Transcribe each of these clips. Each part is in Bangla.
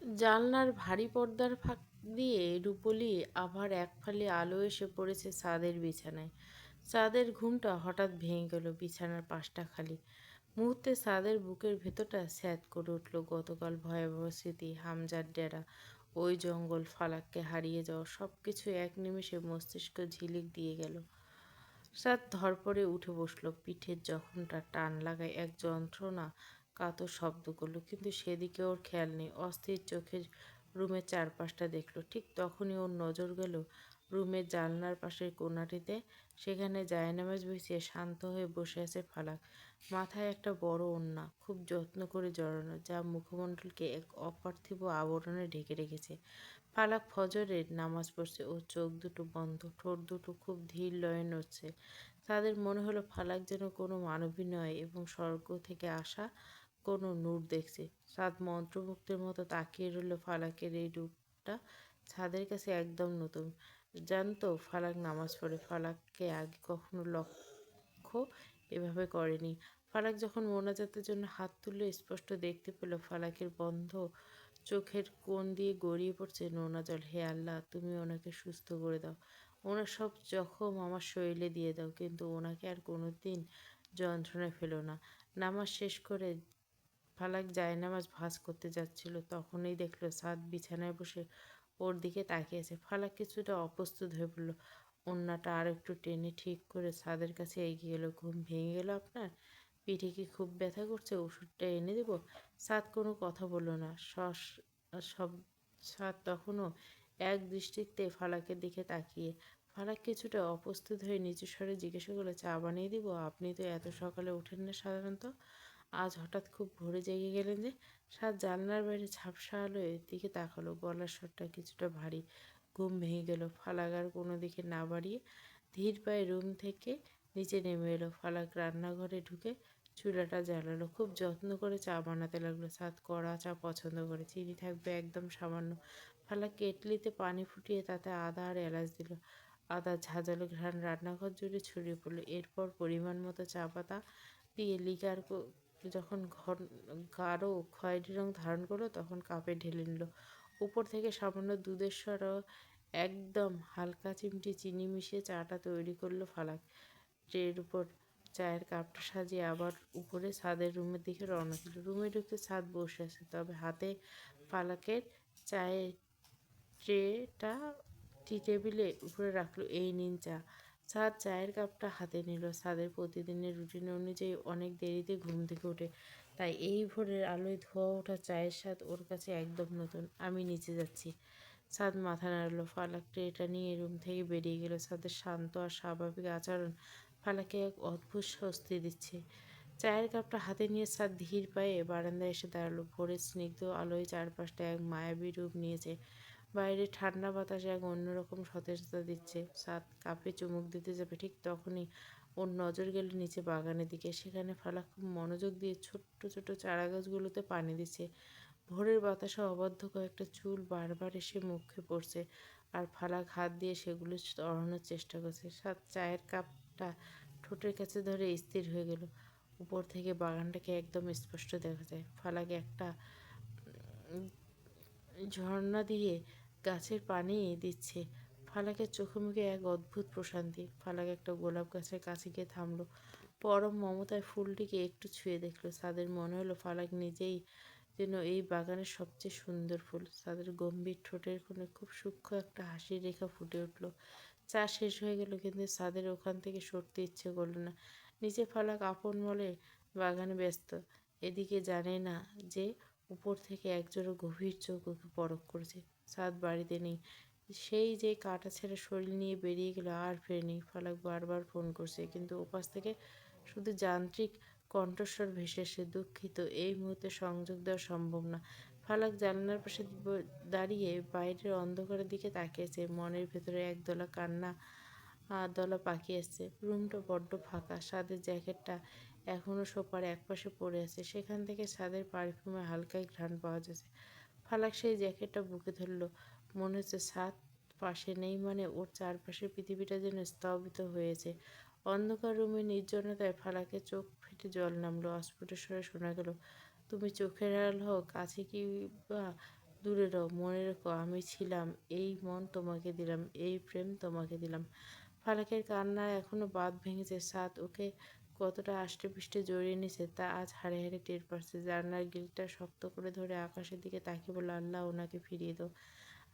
জানলার ভারী পর্দার ফাঁক দিয়ে রূপলি আভার এক ফালি আলো এসে পড়েছে ছাদের বিছানায়। ছাদের ঘুমটা হঠাৎ ভেঙে গেল, বিছানার পাশটা খালি। মুহূর্তে ছাদের বুকের ভেতরটা স্যাঁত করে উঠল গতকাল ভয়াবহ স্মৃতি, হামজার ডেরা, ওই জঙ্গল, ফালাককে হারিয়ে যাওয়া, সব কিছু এক নিমেষে মস্তিষ্ক ঝিলিক দিয়ে গেল। সাদ ধরপড়ে উঠে বসল, পিঠের জখমটা টান লাগায় এক যন্ত্রণা কাতর শব্দ করলো, কিন্তু সেদিকে ওর খেয়াল নেই। অস্থির চোখে রুমের চারপাশটা দেখলো। ঠিক তখনই ওর নজর গেল রুমের জানলার পাশের কোণাটিতে। সেখানে জায়নামাজ বিছিয়ে শান্ত হয়ে বসে আছে ফালাক। মাথায় একটা বড় ওড়না, খুব যত্ন করে জড়ানো, যা মুখমণ্ডলকে এক অপার্থিব আবরণে ঢেকে রেখেছে। ফালাক ফজরের নামাজ পড়ছে, ও চোখ দুটো বন্ধ, ঠোঁট দুটো খুব ধীর লয়ে নড়ছে। তাদের মনে হলো ফালাক যেন কোনো মানবী নয় এবং স্বর্গ থেকে আসা কোনো নূর দেখছে। সাদ মন্ত্রমুগ্ধের মতো তাকিয়ে রইল ফালাকের এই রূপটা। ছাদের কাছে একদম নতুন। জানতো ফালাক নামাজ পড়ে, ফালাককে আগে কখনো লক্ষ্য এভাবে করেনি। ফালাক যখন মোনাজাতের জন্য হাত তুললে স্পষ্ট দেখতে পেল ফালাকের বন্ধ চোখের কোণ দিয়ে গড়িয়ে পড়ছে নোনা জল। হে আল্লাহ, তুমি ওনাকে সুস্থ করে দাও, ওনার সব জখম আমার শরীরে দিয়ে দাও, কিন্তু ওনাকে আর কোনোদিন যন্ত্রণায় ফেলো না। নামাজ শেষ করে ফালাক জায়নামাজ ভাঁজ করতে যাচ্ছিল, তখনই দেখলো সাদ বিছানায় বসে ওর দিকে তাকিয়েছে। ফালাক কিছুটা অপ্রস্তুত হয়ে পড়ল। ওড়নাটা আর একটু টেনে ঠিক করে ছাদের কাছে এগিয়ে এলো। ঘুম ভেঙে গেল আপনার? পিঠে কি খুব ব্যথা করছে? ওষুধটা এনে দেবো? সাদ কোনো কথা বলল না। সব সাদ তখনও এক দৃষ্টিতে ফালাকের দিকে তাকিয়ে। ফালাক কিছুটা অপ্রস্তুত হয়ে নিচু স্বরে জিজ্ঞাসা করলো, চা বানিয়ে দিব? আপনি তো এত সকালে ওঠেন না সাধারণত, আজ হঠাৎ খুব ভোরে জেগে গেলেন যে? সাদ জানলার বাইরে ঝাপসা আলোয় দিকে তাকালো, গলার স্বরটা কিছুটা ভারী। ঘুম ভেঙে গেল। ফালাক আর কোনো দিকে না বাড়িয়ে ধীর পায়ে রুম থেকে নিচে নেমে এলো। ফালাক রান্নাঘরে ঢুকে চুলাটা জ্বালালো, খুব যত্ন করে চা বানাতে লাগলো। সাদ কড়া চা পছন্দ করে, চিনি থাকবে একদম সামান্য। ফালাক কেটলিতে পানি ফুটিয়ে তাতে আদা আর এলাচ দিল। আদা ঝাঁঝালো ঘ্রাণ রান্নাঘর জুড়ে ছড়িয়ে পড়লো। এরপর পরিমাণ মতো চা পাতা দিয়ে লিকার যখন গাঢ় খয়েরি রং ধারণ করলো, তখন কাপে ঢেলে নিল। উপর থেকে সামান্য দুধের সর একদম হালকা চিমটি চিনি মিশিয়ে চাটা তৈরি করলো ফালাক। ট্রের উপর চায়ের কাপটা সাজিয়ে আবার উপরে ছাদের রুমের দিকে রওনা দিল। রুমে ঢুকতে ছাদ বসে আছে, তবে হাতে ফালাকের চায়ের ট্রেটা টি টেবিলের উপরে রাখলো। এই নিন চা। সাদ চায়ের কাপটা হাতে নিল। সাদের প্রতিদিনের রুটিন অনুযায়ী অনেক দেরিতে ঘুম থেকে ওঠে, তাই এই ভোরের আলোয় ধোয়া ওঠা চায়ের স্বাদ ওর কাছে একদম নতুন। আমি নিচে যাচ্ছি। সাদ মাথা নাড়ল। ফালাক ট্রেটা নিয়ে রুম থেকে বেরিয়ে গেল। সাদের শান্ত আর স্বাভাবিক আচরণ ফালাকে এক অদ্ভুত স্বস্তি দিচ্ছে। চায়ের কাপটা হাতে নিয়ে সাদ ধীর পায়ে বারান্দায় এসে দাঁড়ালো। ভোরের স্নিগ্ধ আলোয় চারপাশটা এক মায়াবী রূপ নিয়েছে। বাইরে ঠান্ডা বাতাস এক অন্যরকম সতেজতা দিচ্ছে। সাদ কাপে চুমুক দিতে যাবে, ঠিক তখনই ওর নজর গেল নিচে বাগানের দিকে। সেখানে ফালাক খুব মনোযোগ দিয়ে ছোট্ট ছোট্ট চারাগাছগুলোতে পানি দিচ্ছে। ভোরের বাতাসে অবাধ্য কয়েকটা চুল বারবার এসে মুখে পড়ছে, আর ফালাক হাত দিয়ে সেগুলো সরানোর চেষ্টা করছে। সাদ চায়ের কাপটা ঠোঁটের কাছে ধরে স্থির হয়ে গেল। উপর থেকে বাগানটাকে একদম স্পষ্ট দেখা যায়। ফালাক একটা ঝর্ণা দিয়ে গাছের পানি দিচ্ছে। ফালাকের চোখে মুখে এক অদ্ভুত প্রশান্তি। ফালাক একটা গোলাপ গাছের কাছে গিয়ে থামলো। পরম মমতায় ফুলটিকে একটু ছুঁয়ে দেখলো। তাদের মনে হলো ফালাক নিজেই যেন এই বাগানের সবচেয়ে সুন্দর ফুল। তাদের গম্ভীর ঠোঁটের কোণে খুব সূক্ষ্ম একটা হাসির রেখা ফুটে উঠল। চা শেষ হয়ে গেল, কিন্তু সাদের ওখান থেকে সরতে ইচ্ছে করলো না। নিচে ফালাক আপন মনে বাগানে ব্যস্ত, এদিকে জানে না যে উপর থেকে একজোড়া গভীর চোখ ওকে পরখ করেছে। সাদ বাড়িতে নেই। সেই যে কাটাছেঁড়া শরীর নিয়ে বেরিয়ে গেল, আর ফেরেনি। ফালাক বারবার ফোন করছে, কিন্তু ওপাশ থেকে শুধু যান্ত্রিক কণ্ঠস্বর ভেসে আসে, দুঃখিত, এই মুহূর্তে সংযোগ দেওয়া সম্ভব না। ফালাক জানলার পাশে দাঁড়িয়ে বাইরের অন্ধকারের দিকে তাকিয়েছে। মনের ভেতরে একদলা কান্না দলা পাকিয়ে আসছে। রুমটা বড্ড ফাঁকা। ছাদের জ্যাকেটটা এখনও সোফার একপাশে পড়ে আছে, সেখান থেকে ছাদের পারফিউমে হালকাই ঘ্রাণ পাওয়া যাচ্ছে। ফালাক সেই জ্যাকেটটা বুকে ধরল। মনে হচ্ছে ছাদ পাশে নেই, মানে ওর চারপাশের পৃথিবীটা যেন স্তব্ধ হয়েছে। অন্ধকার রুমের নির্জনতায় ফালাকের চোখ ফেটে জল নামলো। অস্ফুট স্বরে শোনা গেল, তুমি চোখের আড়াল হও, কাছে কি বা দূরে রও, মনে রেখো আমি ছিলাম, এই মন তোমাকে দিলাম, এই প্রেম তোমাকে দিলাম। ফালাকের কান্না এখনো বাঁধ ভেঙেছে। সাদ ওকে কতটা আষ্টেপৃষ্টে জড়িয়ে নিছে তা আজ হাড়ে হাড়ে টের পাচ্ছে। জানলার গ্রিলটা শক্ত করে ধরে আকাশের দিকে তাকিয়ে বলল, আল্লাহ ওনাকে ফিরিয়ে দাও।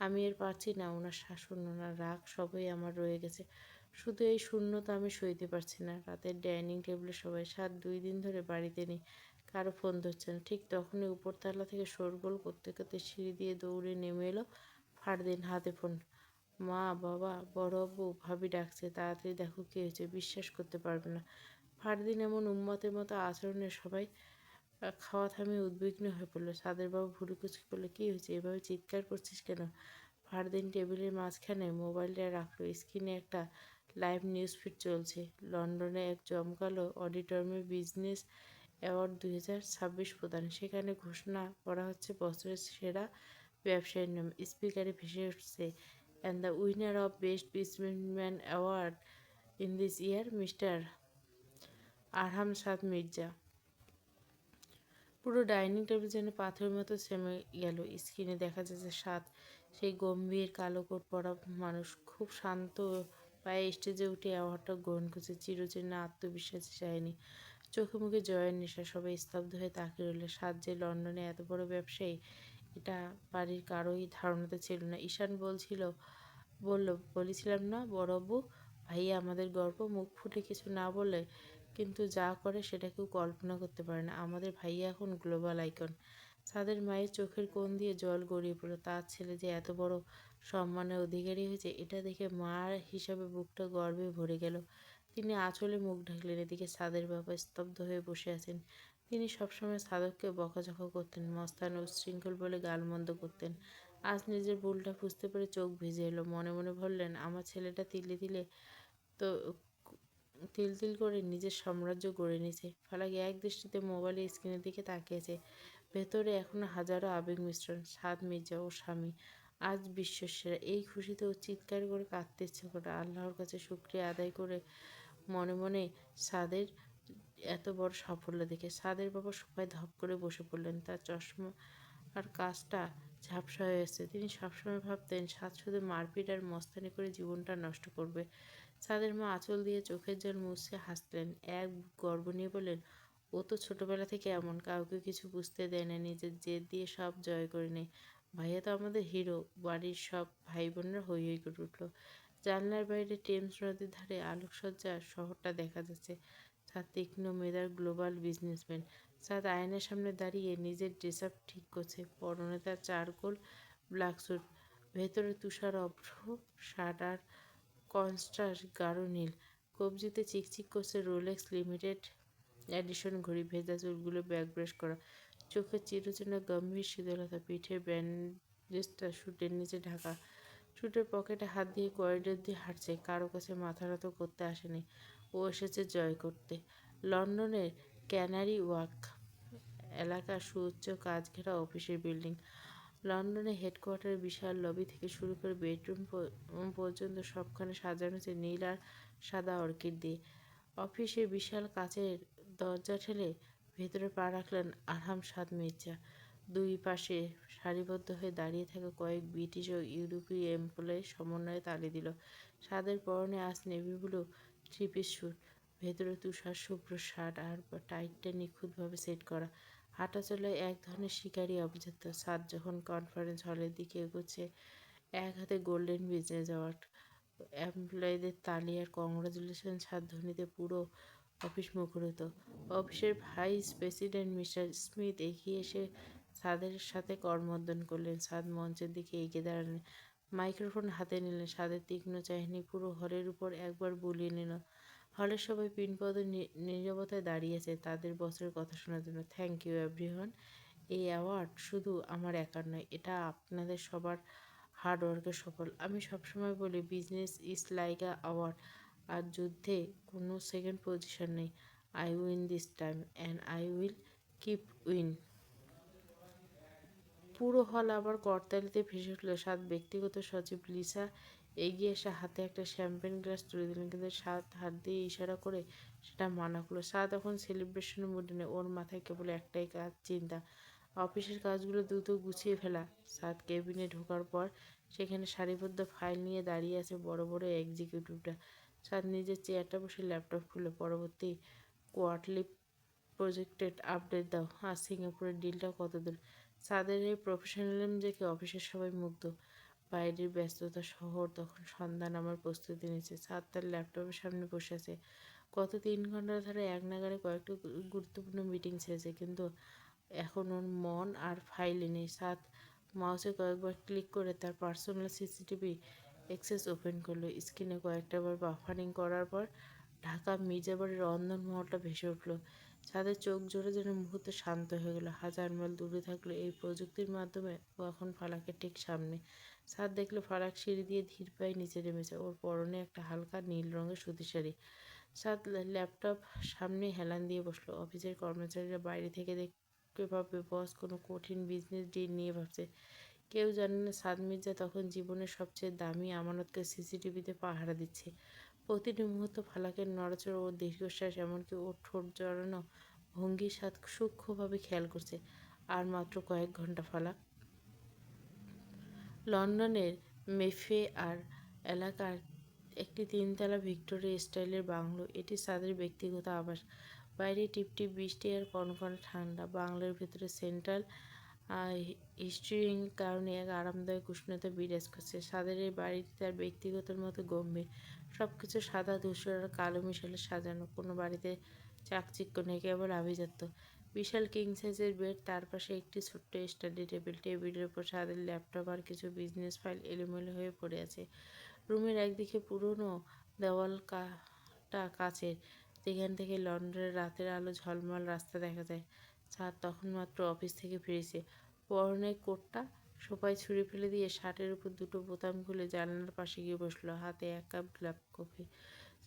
আমি এর পারছি না, ওনার শাসন, ওনার রাগ সবই আমার রয়ে গেছে। শুধু এই শূন্যতা আমি সইতে পারছি না। রাতের ডাইনিং টেবিলে সবাই। 2 দিন ধরে বাড়িতে নেই, কারো ফোন ধরছে না। ঠিক তখনই উপরতলা থেকে শোরগোল করতে করতে সিঁড়ি দিয়ে দৌড়ে নেমে এলো ফারদিন, হাতে ফোন। মা, বাবা, বড় আব্বু, ভাবি ডাকছে, তাড়াতাড়ি দেখো কী হয়েছে। বিশ্বাস করতে পারবে না, ফারদিন এমন উন্মাদের মতো আচরণে সবাই খাওয়া থামিয়ে উদ্বিগ্ন হয়ে পড়লো। সাদের বাবু ভুরু কুচকে বলল, কী হয়েছে, এভাবে চিৎকার করছিস কেন? ফারদিন টেবিলের মাঝখানে মোবাইলটা রাখলো। স্ক্রিনে একটা লাইভ নিউজ ফিড চলছে। লন্ডনে এক জমকালো অডিটোরিয়ামে বিজনেস অ্যাওয়ার্ড 2026 প্রদান। সেখানে ঘোষণা করা হচ্ছে বছরের সেরা ব্যবসায়ীর নাম। স্পিকারে ভেসে উঠছে, and the winner of best businessman award in this year mister Arham Saad Mirza. পুরো ডাইনিং টেবিল যেন পাথরের মতো থেমে গেল। স্ক্রিনে দেখা যাচ্ছে সাদ, সেই গম্ভীর কালো কোট পরা মানুষ, খুব শান্ত পায়ে স্টেজে উঠে অ্যাওয়ার্ডটা গ্রহণ করছে। চিরচেনা আত্মবিশ্বাসী চায়নি, চোখে মুখে জয়ের নেশা। সবাই স্তব্ধ হয়ে তাকিয়ে রইল। সাদ যে লন্ডনে এত বড় ব্যবসায়ী, এটা বাড়ির কারোই ধারণাতে ছিল না। ঈশান বলেছিলাম না বড়বাবু, ভাইয়া আমাদের গর্ব। মুখ ফুটে কিছু না বলে কিন্তু যা করে সেটা কেউ কল্পনা করতে পারে না। আমাদের ভাইয়া এখন গ্লোবাল আইকন। সাদের মায়ের চোখের কোণ দিয়ে জল গড়িয়ে পড়ল। তার ছেলে যে এত বড় সম্মানের অধিকারী হয়েছে, এটা দেখে মার হিসাবে বুকটা গর্বে ভরে গেল। তিনি আঁচলে মুখ ঢাকলেন। এদিকে সাদের বাবা স্তব্ধ হয়ে বসে আছেন। তিনি সবসময় সাদককে বকাঝকা করতেন, মস্তান উচ্ছৃঙ্খল বলে গালমন্দ করতেন। আজ নিজের ভুলটা বুঝতে পেরে চোখ ভিজে এলো। মনে মনে বললেন, আমার ছেলেটা তিলে তিলে তো তিল তিল করে নিজের সাম্রাজ্য গড়ে নিয়েছে। ফালাক এক দৃষ্টিতে মোবাইলের স্ক্রিনের দিকে তাকিয়েছে। ভেতরে এখনো হাজারো আবেগ মিশ্রণ। সাদ মির্জা ও স্বামী আজ বিশ্বসেরা। এই খুশিতে ও চিৎকার করে কাঁদতে ইচ্ছে করে। আল্লাহর কাছে শুকরিয়া আদায় করে মনে মনে সাদের এত বড় সাফল্য দেখে। সাদের বাবা সোফায় ধপ করে বসে পড়লেন। তার চশমা আর কাজটা ঝাপসা হয়ে এসেছে। তিনি সবসময় ভাবতেন সাদ শুধু মারপিট আর মস্তানি করে জীবনটা নষ্ট করবে। সাদের মা আঁচল দিয়ে চোখের জল মুছে হাসলেন। এক গর্ব নিয়ে বললেন, ও তো ছোটবেলা থেকে এমন, কাউকে কিছু বুঝতে দেয় না, নিজের জেদ দিয়ে সব জয় করে নেয়। ভাইয়া তো আমাদের হিরো। বাড়ির সব ভাই বোনরা হৈ হৈ করে উঠল। জানলার বাইরে টেমস নদীর ধারে আলোকসজ্জার শহরটা দেখা যাচ্ছে। তার তীক্ষ্ণ মেধার গ্লোবাল বিজনেসম্যান। সাদ আয়নার সামনে দাঁড়িয়ে নিজের ড্রেস আপ ঠিক করছে। পরনে তার চারকোল ব্ল্যাক স্যুট, ভেতরে তুষার অভ্র শার্ট আর কনট্রাস্ট গাঢ় নীল। কবজিতে চিকচিক করছে রোলেক্স লিমিটেড এডিশন ঘড়ি। ভেজা চুলগুলো ব্যাক ব্রাশ করা, চোখের চিরচেনা গম্ভীর শীতলতা। পিঠের ব্যান্ডেজটা শুটের নিচে ঢাকা। শুটের পকেটে হাত দিয়ে করিডোর দিয়ে হাঁটছে। কারো কাছে মাথা নত করতে আসেনি, ও এসেছে জয় করতে। লন্ডনের ক্যানারি ওয়াক এলাকার সুউচ্চ কাচঘেরা অফিসের বিল্ডিং। লন্ডনে হেডকোয়ার্টারের বিশাল লবি থেকে শুরু করে বেডরুম পর্যন্ত সবখানে সাজানো হয়েছে নীল আর সাদা অর্কিড দিয়ে। অফিসে বিশাল কাচের দরজা ঠেলে ভেতরে পা রাখলেন আরহাম সাদ মির্জা। দুই পাশে সারিবদ্ধ হয়ে দাঁড়িয়ে থাকা কয়েক ব্রিটিশ ও ইউরোপীয় এমপ্লয়ি সমন্বয়ে তালি দিল। সাদের পরনে আজ নেভি ব্লু থ্রি-পিস স্যুট, ভেতরে তুষার শুভ্র শার্ট আর টাইটটা নিখুঁতভাবে সেট করা। হাঁটাচলায় এক ধরনের শিকারী অভিজাত্য। সাদ যখন কনফারেন্স হলের দিকে এগোচ্ছে, এক হাতে গোল্ডেন বিজনেস অ্যাওয়ার্ড, এমপ্লয়ীদের তালি আর কংগ্রাচুলেশন ছাদ ধ্বনিতে পুরো অফিস মুখরিত। অফিসের ভাইস প্রেসিডেন্ট মিস্টার স্মিথ এগিয়ে এসে সাদের সাথে করমর্দন করলেন। সাদ মঞ্চের দিকে এগিয়ে দাঁড়ালেন, মাইক্রোফোন হাতে নিলেন। সাদের তীক্ষ্ণ চাহনি পুরো হলের উপর একবার বুলিয়ে নিল। হলের সবাই পিনপদ নীরবতায় দাঁড়িয়েছে তাদের বছরের কথা শোনার জন্য। Thank you everyone. এই অ্যাওয়ার্ড শুধু আমার একার নয়, এটা আপনাদের সবার হার্ডওয়ার্কের সফল। আমি সবসময় বলি, business is like a award. আর যুদ্ধে কোনো সেকেন্ড পজিশন নেই। I win this time and I will keep win. পুরো হল আবার করতালিতে ভেসে উঠল। সাত ব্যক্তিগত সচিব লিসা এগিয়ে এসে হাতে একটা শ্যাম্পেন গ্লাস তুলে দিলেন, কিন্তু সাত হাত দিয়ে ইশারা করে সেটা মানা করলো। সাত এখন সেলিব্রেশনের মুডে নেই। ওর মাথায় কেবল একটাই কাজ, চিন্তা, অফিসের কাজগুলো দ্রুত গুছিয়ে ফেলা। সাদ কেবিনে ঢোকার পর সেখানে সারিবদ্ধ ফাইল নিয়ে দাঁড়িয়ে আছে বড় বড় এক্সিকিউটিভরা। সাদ নিজের চেয়ারটা বসে ল্যাপটপ খুলে পরবর্তী কোয়ার্টারলি প্রজেক্টেড আপডেট দাও, আর সিঙ্গাপুরের ডিলটা কত দূর। সাদের এই প্রফেশনালিজম দেখে অফিসের সবাই মুগ্ধ। বাইরের ব্যস্ততা শহর তখন সন্ধ্যা নামার প্রস্তুতি নিচ্ছে। সাদ তার ল্যাপটপের সামনে বসে আছে। গত 3 ঘন্টা ধরে এক নাগাড়ে কয়েকটা গুরুত্বপূর্ণ মিটিং ছেড়েছে, কিন্তু এখন ওর মন আর ফাইলে নেই। সাদ মাউসে কয়েকবার ক্লিক করে তার পার্সোনাল সিসিটিভি অ্যাক্সেস ওপেন করলো। স্ক্রিনে কয়েকটা বার বাফারিং করার পর ঢাকা মির্জাবাড়ির অন্দর মহলটা ভেসে উঠল। ছাদের চোখ জোরে যেন মুহূর্তে শান্ত হয়ে গেল। হাজার মাইল দূরে থাকলে এই প্রযুক্তির মাধ্যমে ও এখন ফালাকের ঠিক সামনে। ছাদ দেখলো ফালাক সিঁড়ি দিয়ে ধীর পায়ে নিচে নেমেছে। ওর পরনে একটা হালকা নীল রঙের সুতি শাড়ি। ছাদ ল্যাপটপ সামনে হেলান দিয়ে বসলো। অফিসের কর্মচারীরা বাইরে থেকে দেখতে পাবে বস কোনো কঠিন বিজনেস ডিল নিয়ে ভাবছে। কেউ জানে না সাদ মির্জা তখন জীবনের সবচেয়ে দামি আমানতকে সিসিটিভিতে পাহারা দিচ্ছে। প্রতিটি মুহূর্ত ফালাকের নড়াচড়া ও দীর্ঘশ্বাস, এমনকি ওর ঠোঁট জড়ানো ভঙ্গির সাথে সূক্ষ্মভাবে খেয়াল করছে। আর মাত্র কয়েক ঘন্টা ফালাক লন্ডনের মেফেয়ার এলাকার একটি 3 তলা ভিক্টোরিয়া স্টাইলের বাংলো। এটি সাদের ব্যক্তিগত আবাস। বাইরে টিপটিপ বৃষ্টি আর কনকনে ঠান্ডা। বাংলোর ভেতরে সেন্ট্রাল হিস্ট্রির কারণে এক আরামদায়ক উষ্ণতা বিরাজ করছে। সাদের এই বাড়িটি তার ব্যক্তিগতের মতো গম্ভীর। সব কিছু সাদা ধূসর আর কালো মিশালে সাজানো। কোনো বাড়িতে চাকচিক্য নেই, কেবল আভিজাত্য। বিশাল কিং সাইজের বেড, তার পাশে একটি ছোট্ট স্টাডি টেবিল। টেবিলের উপর সাদের ল্যাপটপ আর কিছু বিজনেস ফাইল এলোমেলো হয়ে পড়ে আছে। রুমের একদিকে পুরনো দেওয়াল কাটা কাচের, যেখান থেকে লন্ডনের রাতের আলো ঝলমল রাস্তা দেখা যায়। ছাদ তখন মাত্র অফিস থেকে ফিরেছে। পরনের কোটটা সোফায় ছুঁড়ে ফেলে দিয়ে শার্টের উপর দুটো বোতাম খুলে জানালার পাশে গিয়ে বসলো, হাতে 1 কাপ ব্ল্যাক কফি।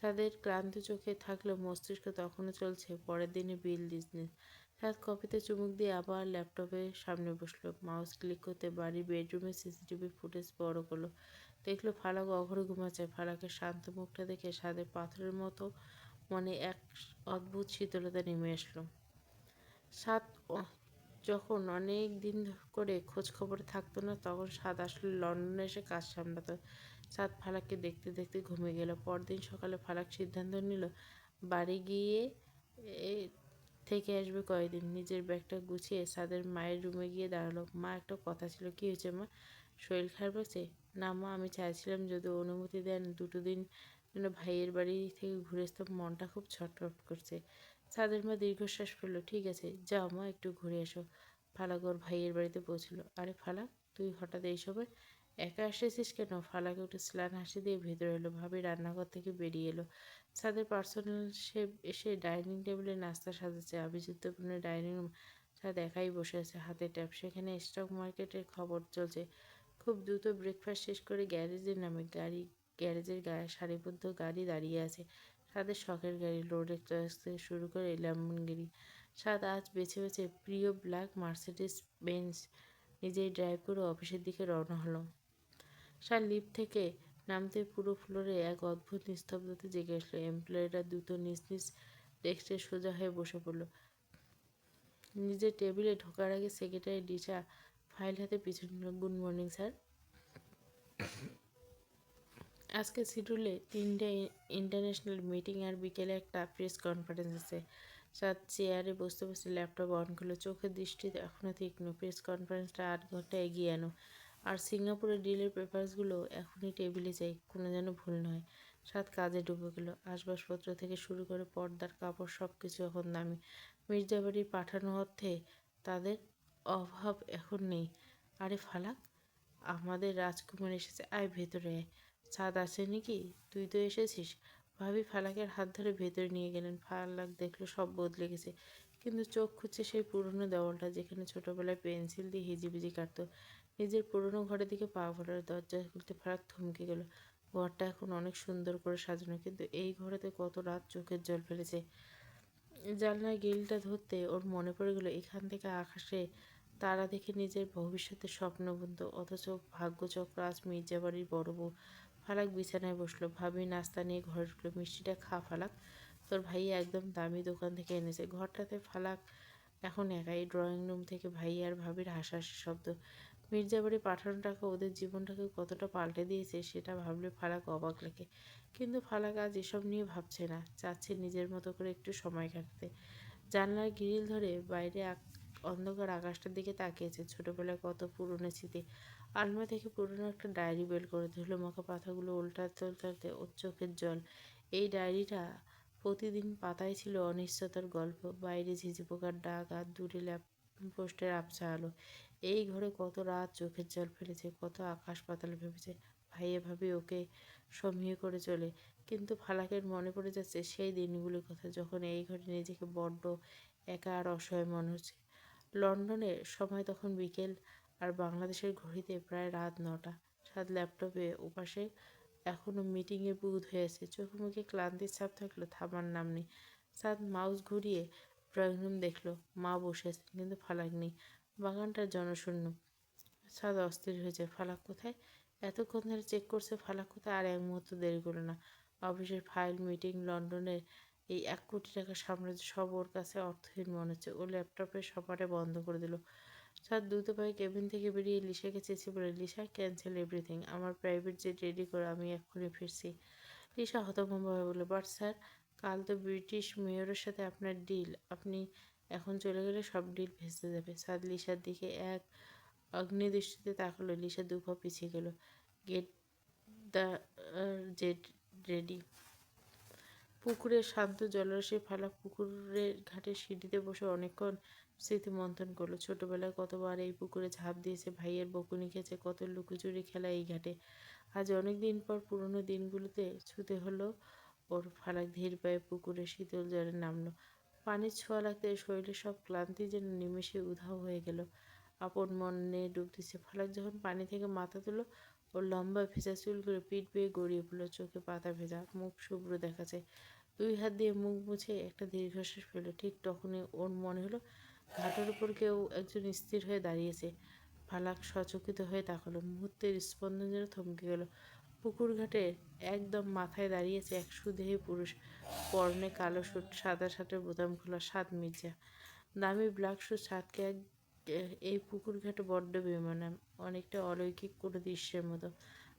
তাদের ক্লান্ত চোখে থাকলেও মস্তিষ্ক তখনও চলছে পরের দিনে বিল বিজনেস। সাদ কফিতে চুমুক দিয়ে আবার ল্যাপটপের সামনে বসলো। মাউস ক্লিক করতে বাড়ির বেডরুমের সিসিটিভি ফুটেজ বড় করলো। দেখলো ফালাক অঘরে ঘুমাচ্ছে। ফালাকের শান্ত মুখটা দেখে সাদের পাথরের মতো মনে এক অদ্ভুত শীতলতা নেমে আসলো। সাদ যখন অনেক দিন করে খোঁজ খবরে থাকতো না, তখন সাদ আসলে লন্ডনে এসে কাজ সামলাতো। সাদ ফালাককে দেখতে দেখতে ঘুমিয়ে গেল। পরদিন সকালে ফালাক সিদ্ধান্ত নিল বাড়ি গিয়ে এ থেকে আসবে কয়েকদিন। নিজের ব্যাগটা গুছিয়ে সাদের মায়ের রুমে গিয়ে দাঁড়ালো। মা, একটা কথা ছিল। কী হয়েছে মা? শরীর খারাপ আছে? না মা, আমি চাইছিলাম যদি অনুমতি দেন 2 দিন যেন ভাইয়ের বাড়ি থেকে ঘুরে আসতাম, মনটা খুব ছটফট করছে। সাদের মা দীর্ঘশ্বাস ফেলল। ঠিক আছে, যাও মা, একটু ঘুরে এসো। ফালাক ওর ভাইয়ের বাড়িতে পৌঁছলো। আরে ফালাক, তুই হঠাৎ এই সময় একা এসেছিস কেন? ফালাক একটু স্লান হাসি দিয়ে ভেতরে এলো। ভাবি রান্নাঘর থেকে বেরিয়ে এলো। সাদের পার্সোনাল শেফ এসে ডাইনিং টেবিলে নাস্তা সাজাচ্ছে। আভিজাত্যপূর্ণ ডাইনিং রুম। সাদ একাই বসে আছে, হাতে ট্যাব। সেখানে স্টক মার্কেটের খবর চলছে। খুব দ্রুত ব্রেকফাস্ট শেষ করে গ্যারেজের নামে গ্যারেজের গায়ে সারিবদ্ধ গাড়ি দাঁড়িয়ে আছে। সাদের শখের গাড়ি, রোলেক্স থেকে শুরু করে ল্যাম্বরগিনি। সাদ আজ বেছে বেছে প্রিয় ব্ল্যাক মার্সিডিজ বেঞ্জ নিজেই ড্রাইভ করে অফিসের দিকে রওনা হলো। সাদ লিফট থেকে নামতে পুরো ফ্লোরে এক অদ্ভুত নিস্তব্ধতা জেগে আসলো। এমপ্লয়িরা দ্রুত নিজ নিজ ডেস্কে সোজা হয়ে বসে পড়ল। নিজের টেবিলে ঢোকার আগে সেক্রেটারি ডিসা ফাইল হাতে পিছন নিল। Good morning sir. আজকে শিডিউলে 3টে ইন্টারন্যাশনাল মিটিং আর বিকেলে একটা প্রেস কনফারেন্স আছে। সাত চেয়ারে বসতে বসতে ল্যাপটপ অন করলো। চোখের দৃষ্টি এখনও তীক্ষ্ণ। প্রেস কনফারেন্সটা 8 ঘন্টা এগিয়ে আনো, আর সিঙ্গাপুরের ডিলের পেপারসগুলো এখনই টেবিলে চাই, কোনো যেন ভুল নয়। সাত কাজে ডুবে গেল। আসবাবপত্র থেকে শুরু করে পর্দার কাপড় সব কিছু এখন দামি। মির্জাবাড়ি পাঠানো অর্থে তাদের অভাব এখন নেই। আরে ফালাক, আমাদের রাজকুমার এসেছে, আয় ভেতরে আয়। ছাদ আছে নাকি? তুই তো এসেছিস। ভাবি ফালাকের হাত ধরে ভেতরে নিয়ে গেলেন। ফালাক দেখলো সব বদলে গেছে, কিন্তু চোখ খুঁজছে সেই পুরনো দেওয়ালটা, যেখানে ছোটবেলায় পেন্সিল দিয়ে হিজিবিজি কাটত। নিজের পুরনো ঘরের দিকে পা ফেলার দরজা খুলতে ফালাক থমকে গেল। ঘরটা এখন অনেক সুন্দর করে সাজানো, কিন্তু এই ঘরেতে কত রাত চোখের জল ফেলেছে। জানলার গ্রিলটা ধরতে ওর মনে পড়ে গেল এখান থেকে আকাশে তারা দেখে নিজের ভবিষ্যতের স্বপ্ন বুনত। অথচ ভাগ্যচক্র আজ মির্জাবাড়ির বড় বউ। ফালাক বিছানায় বসলো। ভাবি নাস্তা নিয়ে ঘরে ঢুকলো। মিষ্টিটা খা ফালাক, তোর ভাই একদম দামি দোকান থেকে এনেছে। ঘরটাতে ফালাক এখন একাই। ড্রয়িং রুম থেকে ভাই আর ভাবির হাসাহাসি শব্দ। মির্জা বাড়ি পাঠানো টাকা ওদের জীবনটাকে কতটা পাল্টে দিয়েছে সেটা ভাবলে ফালাক অবাক লাগে। কিন্তু ফালাক আজ এসব নিয়ে ভাবছে না, চাচ্ছে নিজের মতো করে একটু সময় কাটাতে। জানলার গ্রিল ধরে বাইরে অন্ধকার আকাশটার দিকে তাকিয়েছে। ছোটবেলায় কত পুরনো স্মৃতি। আলমারি থেকে পুরনো একটা ডায়েরি বের করে ধুলো মাখা পাতাগুলো উল্টাতে উল্টাতে ওর চোখের জল। এই ডায়েরিটা প্রতিদিন পাতায় ছিল অনিশ্চয়তার গল্প। বাইরে ঝিঝি পোকার ডাক আর দূরে ল্যাম্পপোস্টের আবছা আলো। এই ঘরে কত রাত চোখের জল ফেলেছে, কত আকাশ পাতাল ভেবেছে ভাইয়ে ভাবি ওকে সমীহ করে চলে। কিন্তু ফালাকের মনে পড়ে যাচ্ছে সেই দিনগুলোর কথা, যখন এই ঘরে নিজেকে বড্ড একা আর অসহায় মনে হচ্ছে। লন্ডনের সময় তখন বিকেল, আর বাংলাদেশের ঘড়িতে প্রায় রাত 9টা। সাদ ল্যাপটপে ওপাশে এখনো মিটিংয়ে বুঁদ হয়ে আছে। চোখে মুখে ক্লান্তির ছাপ থাকলেও থামার নাম নেই। সাদ মাউস ঘুরিয়ে ড্রয়িং রুম দেখলো। মা বসে আছেন কিন্তু ফালাক নেই। বাগানটা জনশূন্য। সাদ অস্থির হয়েছে। ফালাক কোথায়? এতক্ষণ ধরে চেক করছে ফালাক কোথায়, আর এক মুহূর্ত দেরি করলো না। অফিসের ফাইল, মিটিং, লন্ডনের এই 1 কোটি টাকার সাম্রাজ্য সব ওর কাছে অর্থহীন মনে হচ্ছে। ও ল্যাপটপের সপাটে বন্ধ করে দিল। সাদ দ্রুত পায়ে কেবিন থেকে বেরিয়ে লিসাকে চেঁচিয়ে বলে, লিসা, ক্যান্সেল এভরিথিং। আমার প্রাইভেট জেট রেডি করো, আমি এক্ষুনি ফিরছি। লিসা হতভম্বভাবে বলল, বাট স্যার, কাল তো ব্রিটিশ মেয়রের সাথে আপনার ডিল। আপনি এখন চলে গেলে সব ডিল ভেস্তে যাবে। সাদ লিসার দিকে এক অগ্নিদৃষ্টিতে তাকালো। লিসা 2 পা পিছিয়ে গেল। Get the jet ready. পুকুরের শান্ত জলরাশি ফালাক পুকুরের ঘাটে সিঁড়িতে বসে অনেকক্ষণ স্মৃতি মন্থন করলো। ছোটবেলায় কতবার এই পুকুরে ঝাঁপ দিয়েছে, ভাইয়ের বকুনি খেয়েছে, কত লুকোচুরি খেলা এই ঘাটে। আজ অনেক দিন পর পুরনো দিনগুলোতে ছুতে হলো ওর। ফালাক ধীর পায়ে পুকুরে শীতল জলে নামলো। পানির ছোঁয়া লাগতে শরীরের সব ক্লান্তি যেন নিমেষে উধাও হয়ে গেল। আপন মনে ডুব দিচ্ছে। ফালাক যখন পানি থেকে মাথা তুলো, ওর লম্বা ভেজা চুলগুলো পিঠ বেয়ে গড়িয়ে পড়লো। চোখে পাতা ভেজা, মুখ শুভ্র দেখাচ্ছে। 2 হাত দিয়ে মুখ মুছে একটা দীর্ঘশ্বাস ফেলল। ঠিক তখনই ওর মনে হলো ঘাটের উপর কেউ একজন স্থির হয়ে দাঁড়িয়েছে। ফালাক সচকিত হয়ে তাকালো। মুহূর্তের স্পন্দন যেন থমকে গেল। পুকুর ঘাটে একদম মাথায় দাঁড়িয়েছে এক সুদেহী পুরুষ। পরনে কালো স্যুট, সাদা শার্টের বোতাম খোলা। সাদ মির্জা। দামি ব্ল্যাক স্যুট সাদকে এই পুকুর ঘাটে বড্ড বেমানান, অনেকটা অলৌকিক কোনো দৃশ্যের মতো।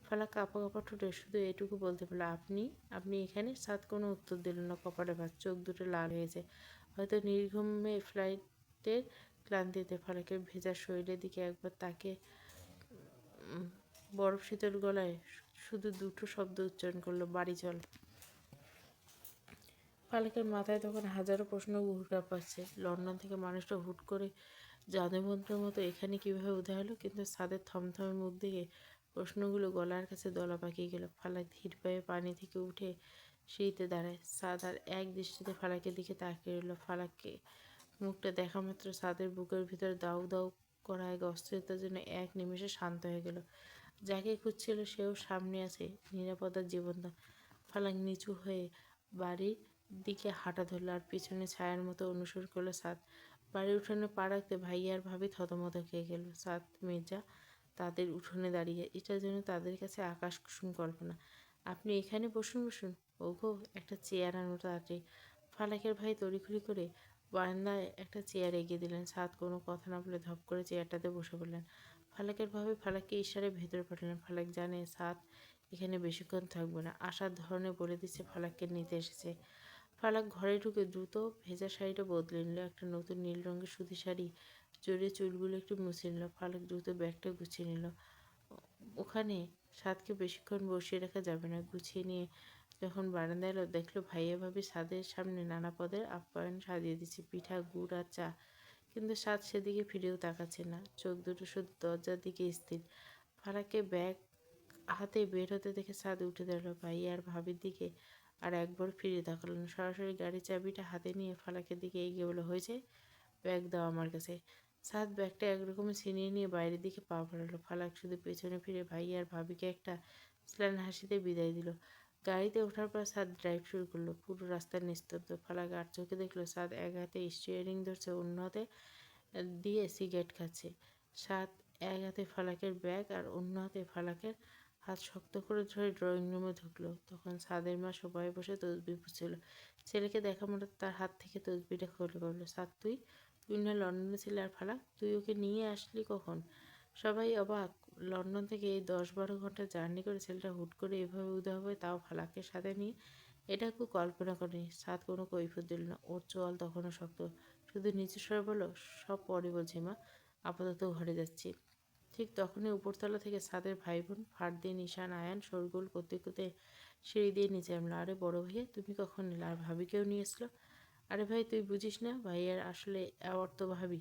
ফালাক কাঁপা কাঁপা ঠোঁটে শুধু এটুকু বলতে পারল, আপনি আপনি এখানে? সাদ কোনো উত্তর দিল না। কপালে ভাঁজ, চোখ দুটো লাল হয়েছে, হয়তো নির্ঘুমে ফ্লাইটের ক্লান্তিতে। ফালাকের ভেজা শরীরের দিকে একবার তাকিয়ে বরফ শীতল গলায় শুধু 2টো শব্দ উচ্চারণ করলো, বাড়ি চল। ফালাকের মাথায় তখন হাজারো প্রশ্ন ঘুরপাক খাচ্ছে। লন্ডন থেকে মানুষটা হুট করে জাদুমন্ত্রের মতো এখানে কীভাবে উদয় হলো? কিন্তু সাদের থমথমে মুখ দেখে প্রশ্নগুলো গলার কাছে দলা পাকিয়ে গেল। ফালাক ধীর পায়ে পানি থেকে উঠে সিঁড়িতে দাঁড়ায়। সাদ আর এক দৃষ্টিতে ফালাকের দিকে তাকিয়ে রইল। ফালাককে মুখটা দেখা মাত্র সাদের বুকের ভিতর দাউ দাউ করা এক অস্থিরতা যেন এক নিমেষে শান্ত হয়ে গেল। যাকে খুঁজছিল সেও সামনে আছে, নিরাপদার জীবনটা। ফালাক নিচু হয়ে বাড়ির দিকে হাঁটা ধরল, আর পিছনে ছায়ার মতো অনুসরণ করলো সাদ। বাড়ির উঠোনে পা রাখতে ভাইয়া আর ভাবি থতমত খেয়ে গেল। সাদ মির্জা তাদের উঠোনে দাঁড়িয়ে, এটা যেন তাদের কাছে আকাশ কুসুম কল্পনা। আপনি এখানে বসুন বসুন। ওগো, একটা চেয়ার আনো তাড়াতাড়ি। ফালাকের ভাই তড়িঘড়ি করে বারান্দায় একটা চেয়ার এগিয়ে দিলেন। সাদ কোনো কথা না বলে ধপ করে চেয়ারটাতে বসে পড়লেন। ফালাকের ভাবে ফালাককে ইশারায় ভেতরে পাঠালেন। ফালাক জানে সাদ এখানে বেশিক্ষণ থাকবে না। আসার ধরনে বলে দিচ্ছে ফালাককে নিতে এসেছে। ফালাক ঘরে ঢুকে দ্রুত ভেজা শাড়িটা বদলে নিল। একটা নতুন নীল রঙের সুতি শাড়ি জড়িয়ে চুলগুলো একটু মুছে নিল। ফালাক দ্রুত ব্যাগটা গুছিয়ে নিল। ওখানে সাদকে বেশিক্ষণ বসিয়ে রাখা যাবে না। গুছিয়ে নিয়ে যখন বারান্দায় এলো, দেখলো ভাইয়া ভাবি সাদের সামনে নানা পদের আপ্যায়ন সাজিয়ে দিচ্ছে, পিঠা, গুড় আর চা। কিন্তু সাদ সেদিকে ফিরেও তাকাচ্ছে না। চোখ দুটো শুধু দরজার দিকে স্থির। ফালাককে ব্যাগ হাতে বের হতে দেখে সাদ উঠে দাঁড়ালো। ভাইয়া আর ভাবির দিকে আর একবার ফিরে তাকালো না। সরাসরি গাড়ির চাবিটা হাতে নিয়ে ফালাকের দিকে এগিয়ে বলে, হয়েছে, ব্যাগ দাও আমার কাছে। সাদ ব্যাগটা একরকমে ছিনিয়ে নিয়ে বাইরের দিকে পা বাড়ালো। ফালাক শুধু পেছনে ফিরে ভাইয়া আর ভাবিকে একটা স্ল্যান হাসিতে বিদায় দিল। গাড়িতে ওঠার পর সাদ ড্রাইভ শুরু করলো। পুরো রাস্তা নিস্তব্ধ। ফালাক আর চোখে দেখলো সাদ এক হাতে স্টিয়ারিং ধরছে, অন্য হাতে দিয়ে সিগারেট খাচ্ছে। সাদ এক হাতে ফালাকের ব্যাগ আর অন্য হাতে ফালাকের হাত শক্ত করে ধরে ড্রয়িং রুমে ঢুকলো। তখন সাদের মা সোফায় বসে তসবি পুছছিল। ছেলেকে দেখা মাত্র তার হাত থেকে তসবিটা খুলে বলল, সাদ তুই? তুই না লন্ডনে ছিলি, আর ফালাক তুই ওকে নিয়ে আসলি কখন? সবাই অবাক। লন্ডন থেকে এই 10-12 ঘন্টা জার্নি করে ছেলেটা হুট করে এভাবে উধাও হবে, তাও ফালাকের সাথে নিয়ে। এটা কেউ কল্পনা করেনি। সাদ কোনো কৈফিয়ত দিল না। ওর চোয়াল তখনও শক্ত। শুধু নিচু স্বরে বলল, সব পরে বলছি মা, আপাতত ঘরে যাচ্ছি। ঠিক তখনই উপরতলা থেকে সাদের ভাই বোন ফারদিন, ঈশান, আয়ান শোরগোল করতে করতে সিঁড়ি দিয়ে নিচে নামলো। আরে বড় ভাইয়া, তুমি কখন এলে? আর ভাবিকেও নিয়ে এসলো? আরে ভাই, তুই বুঝিস না, ভাইয়ার আসলে অর্থ ভাবি।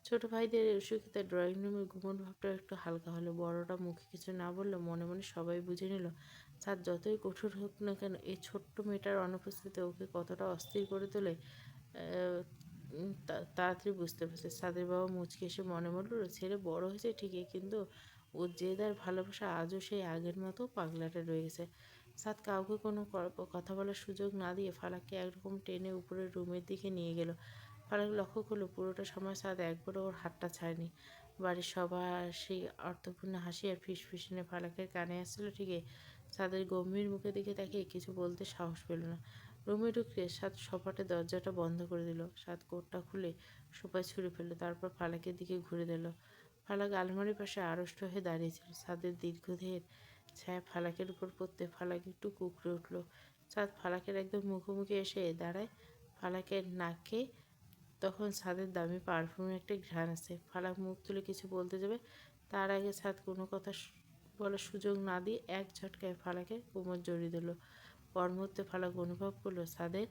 ছোট ভাইদের অসুখিতে ড্রয়িং রুমের ঘুমন ভাবটা একটু হালকা হলো। বড়রা মুখে কিছু না বললেও মনে মনে সবাই বুঝে নিল স্যার যতই কঠোর হোক না কেন, এই ছোট্ট মেয়েটার অনুপস্থিতিতে ওকে কতটা অস্থির করে তোলে তাড়াতাড়ি বুঝতে পারছে। সাদের বাবা মুচকে এসে মনে বলল, ছেলে বড় হয়েছে ঠিকই, কিন্তু ওর জেদ আর ভালোবাসা আজও সেই আগের মতো পাগলাটে রয়ে গেছে। সাদ কাউকে কোনো কথা বলার সুযোগ না দিয়ে ফালাককে একরকম টেনে উপরের রুমের দিকে নিয়ে গেল। ফালাক লক্ষ্য করলো পুরোটা সময় সাদ একবারও ওর হাতটা ছাড়েনি। বাড়ির সবার সেই অর্থপূর্ণ হাসি আর ফিসফিসানি ফালাকের কানে আসছিল ঠিকই, সাদের গম্ভীর মুখের দিকে তাকিয়ে কিছু বলতে সাহস পেল না। রুমে ঢুকে সাদ সপাটে দরজাটা বন্ধ করে দিল। সাদ কোটটা খুলে সোফায় ছুঁড়ে ফেললো, তারপর ফালাকের দিকে ঘুরে দিল। ফালাক আলমারির পাশে আড়ষ্ট হয়ে দাঁড়িয়েছিল। সাদের দীর্ঘদেহের ছায়া ফালাকের উপর পড়তে ফালাক একটু কুঁকড়ে উঠল। সাদ ফালাকের একদম মুখোমুখি এসে দাঁড়ায়। ফালাকের নাকে তখন ছাদের দামি পারফিউমের একটা ঘ্রাণ আছে। ফালাক মুখ তুলে কিছু বলতে যাবে, তার আগে ছাদ কোনো কথা বলার সুযোগ না দিয়ে এক ঝটকায় ফালাকের কোমর জড়িয়ে দিল। পর মুহূর্তে ফালাক অনুভব করলো ছাদের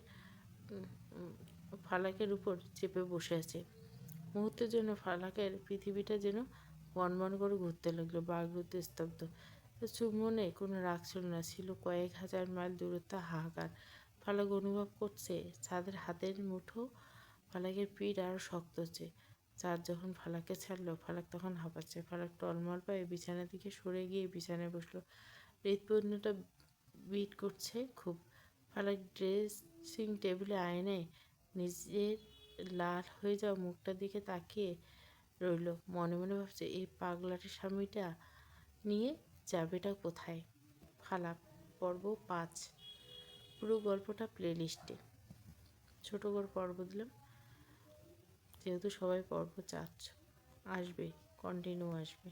ফালাকের উপর চেপে বসে আছে। মুহূর্তের জন্য ফালাকের পৃথিবীটা যেন বনবন করে ঘুরতে লাগলো। বাঘরুদ্ধ স্তব্ধ। চুম্বনে কোনো রাগ ছিল না, ছিল কয়েক হাজার মাইল দূরত্ব হাহাকার। ফালাক অনুভব করছে ছাদের হাতের মুঠো, ফালাকের পিঠ আরও শক্ত হচ্ছে। চাঁদ যখন ফালাককে ছাড়লো, ফালাক তখন হাঁপাচ্ছে। ফালাক টলমল পায়ে বিছানার দিকে সরে গিয়ে বিছানায় বসলো। হৃৎপিণ্ডটা বিট করছে খুব। ফালাক ড্রেসিং টেবিলে আয়নায় নিজের লাল হয়ে যাওয়া মুখটার দিকে তাকিয়ে রইল। মনে মনে ভাবছে, এই পাগলাটে স্বামীটা নিয়ে যাবেটা কোথায়। ফালাক পর্ব 5। পুরো গল্পটা প্লেলিস্টে ছোট করে পর্ব দিলাম, যেহেতু সবাই পর্ব চাচ্ছ। আসবে, কন্টিনিউ আসবে।